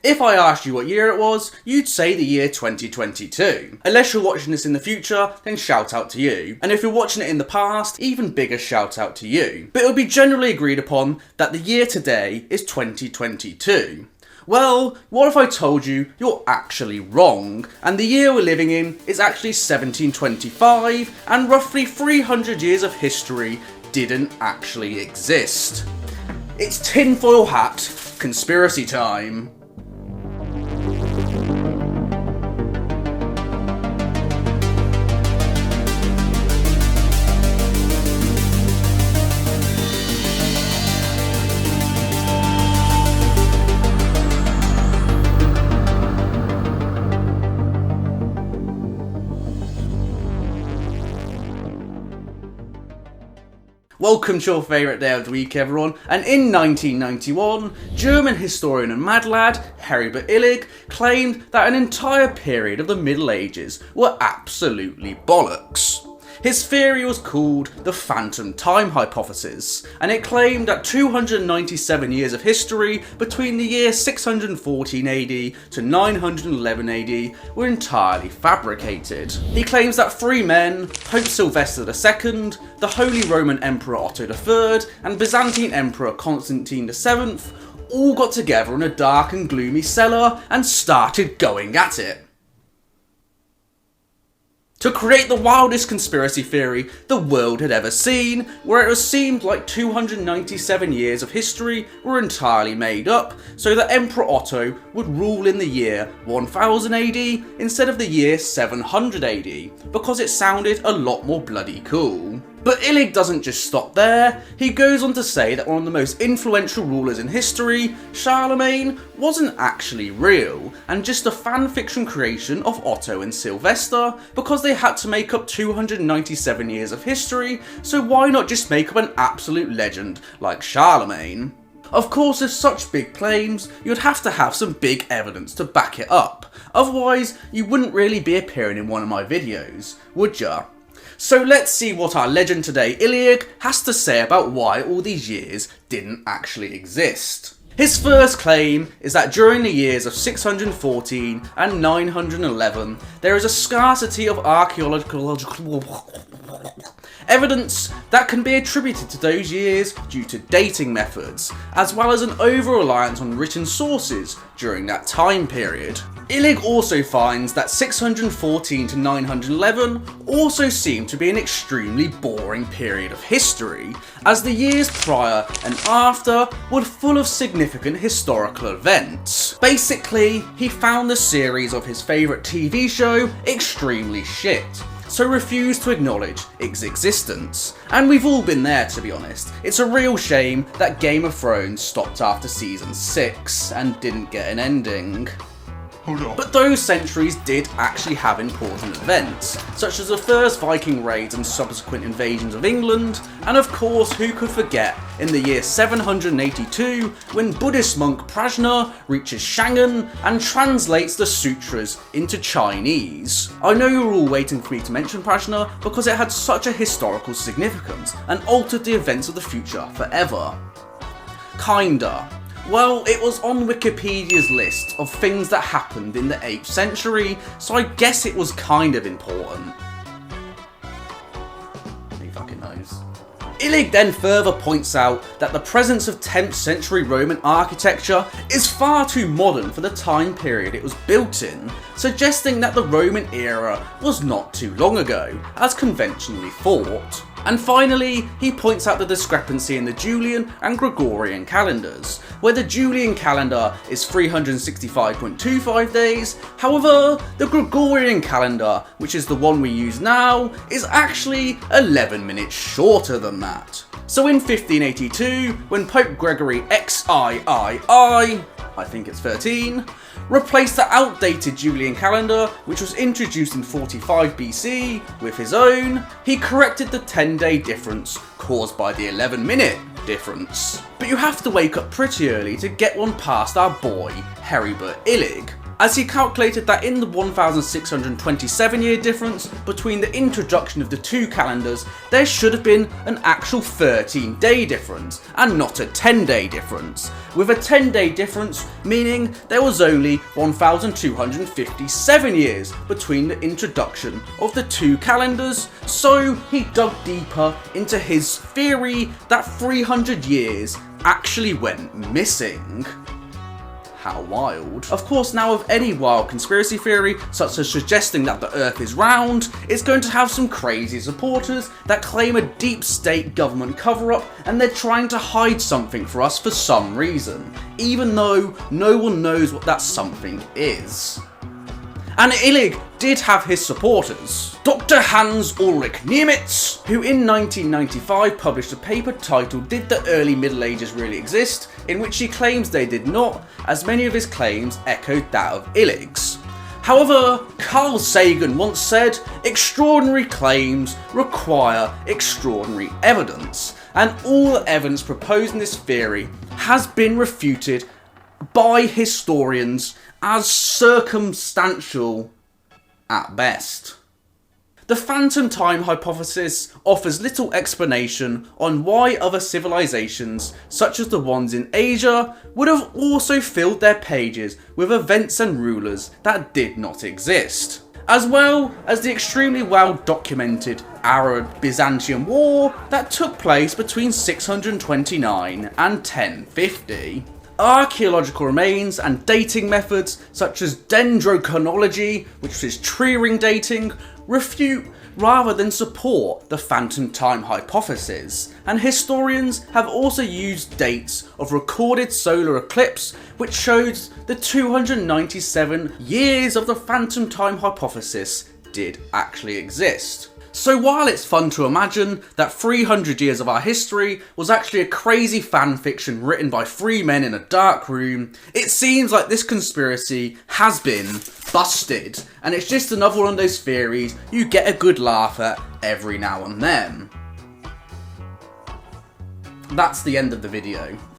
If I asked you what year it was, you'd say the year 2022. Unless you're watching this in the future, then shout out to you. And if you're watching it in the past, even bigger shout out to you. But it would be generally agreed upon that the year today is 2022. Well, what if I told you you're actually wrong, and the year we're living in is actually 1725, and roughly 300 years of history didn't actually exist? It's tinfoil hat conspiracy time. Welcome to your favourite day of the week, everyone, and in 1991, German historian and mad lad Heribert Illig claimed that an entire period of the Middle Ages were absolutely bollocks. His theory was called the Phantom Time Hypothesis, and it claimed that 297 years of history between the year 614 AD to 911 AD were entirely fabricated. He claims that three men, Pope Sylvester II, the Holy Roman Emperor Otto III, and Byzantine Emperor Constantine VII, all got together in a dark and gloomy cellar and started going at it to create the wildest conspiracy theory the world had ever seen, where it seemed like 297 years of history were entirely made up, so that Emperor Otto would rule in the year 1000 AD instead of the year 700 AD, because it sounded a lot more bloody cool. But Illig doesn't just stop there. He goes on to say that one of the most influential rulers in history, Charlemagne, wasn't actually real, and just a fanfiction creation of Otto and Sylvester, because they had to make up 297 years of history, so why not just make up an absolute legend like Charlemagne? Of course, with such big claims, you'd have to have some big evidence to back it up, otherwise you wouldn't really be appearing in one of my videos, would ya? So let's see what our legend today, Illig, has to say about why all these years didn't actually exist. His first claim is that during the years of 614 and 911, there is a scarcity of archaeological evidence that can be attributed to those years due to dating methods, as well as an over-reliance on written sources during that time period. Illig also finds that 614 to 911 also seem to be an extremely boring period of history, as the years prior and after were full of significant historical events. Basically, he found the series of his favourite TV show extremely shit, so refused to acknowledge its existence. And we've all been there, to be honest. It's a real shame that Game of Thrones stopped after season 6 and didn't get an ending. But those centuries did actually have important events, such as the first Viking raids and subsequent invasions of England, and of course who could forget in the year 782 when Buddhist monk Prajna reaches Shangan and translates the sutras into Chinese. I know you're all waiting for me to mention Prajna because it had such a historical significance and altered the events of the future forever. Kinda. Well, it was on Wikipedia's list of things that happened in the 8th century, so I guess it was kind of important. Who fucking knows? Illig then further points out that the presence of 10th century Roman architecture is far too modern for the time period it was built in, suggesting that the Roman era was not too long ago, as conventionally thought. And finally, he points out the discrepancy in the Julian and Gregorian calendars, where the Julian calendar is 365.25 days, however, the Gregorian calendar, which is the one we use now, is actually 11 minutes shorter than that. So in 1582, when Pope Gregory XIII, I think it's 13, replaced the outdated Julian calendar, which was introduced in 45 BC, with his own, he corrected the 10-day difference caused by the 11-minute difference. But you have to wake up pretty early to get one past our boy, Heribert Illig. as he calculated that in the 1627 year difference between the introduction of the two calendars, there should have been an actual 13-day difference and not a 10-day difference, with a 10-day difference meaning there was only 1257 years between the introduction of the two calendars. So he dug deeper into his theory that 300 years actually went missing. How wild. Of course, now with any wild conspiracy theory, such as suggesting that the Earth is round, it's going to have some crazy supporters that claim a deep state government cover-up and they're trying to hide something for us for some reason, even though no one knows what that something is. And Illig did have his supporters. Dr. Hans Ulrich Niemitz, who in 1995 published a paper titled "Did the Early Middle Ages Really Exist?", in which he claims they did not, as many of his claims echoed that of Illig's. However, Carl Sagan once said, "Extraordinary claims require extraordinary evidence," and all the evidence proposed in this theory has been refuted by historians as circumstantial at best. The phantom time hypothesis offers little explanation on why other civilizations, such as the ones in Asia, would have also filled their pages with events and rulers that did not exist, as well as the extremely well documented Arab-Byzantine War that took place between 629 and 1050. Archaeological remains and dating methods such as dendrochronology, which is tree ring dating, refute rather than support the phantom time hypothesis, and historians have also used dates of recorded solar eclipse which shows the 297 years of the phantom time hypothesis did actually exist. So while it's fun to imagine that 300 years of our history was actually a crazy fan fiction written by three men in a dark room, it seems like this conspiracy has been busted, and it's just another one of those theories you get a good laugh at every now and then. That's the end of the video.